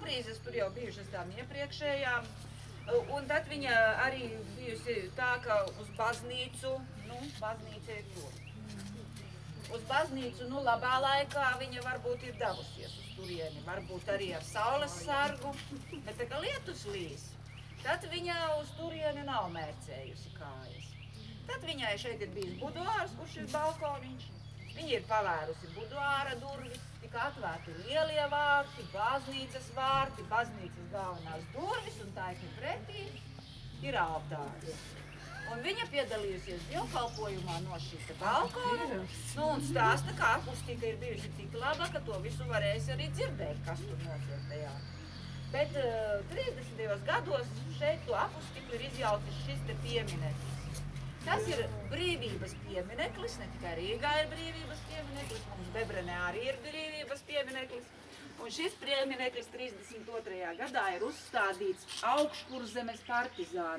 aprīzes tur jau bijušas tām iepriekšējām. Un tad viņa arī bijusi tā, ka uz baznīcu, baznīca ir tur. Uz baznīcu, labā laikā viņa varbūt ir devusies uz turieni, varbūt arī ar saules sargu, bet tā kā lietus līs, tad viņa uz turieni nav mērcējusi kājas. Tad viņai šeit ir bijis buduārs, kurš ir balkoniņš. Viņa ir pavērusi buduāra durvis, tika atvērti lielie vārti, baznīcas galvenās durvis, un tā ir pretī ir altārs. Un viņa piedalījusies dievkalpojumā no šīs balkona, un stāsta, ka akustika ir bijusi tik laba, ka to visu varēs arī dzirdēt, kas tur notiek tajā. Bet 30. gados šeit to akustiku ir izjaucis šis te piemineklis. Tas ir brīvības piemineklis, ne tikai Rīgā ir brīvības piemineklis, mums Bebrenē arī ir brīvības piemineklis. Un šis piemineklis 32. gadā ir uzstādīts Augškurzemes partizāniem.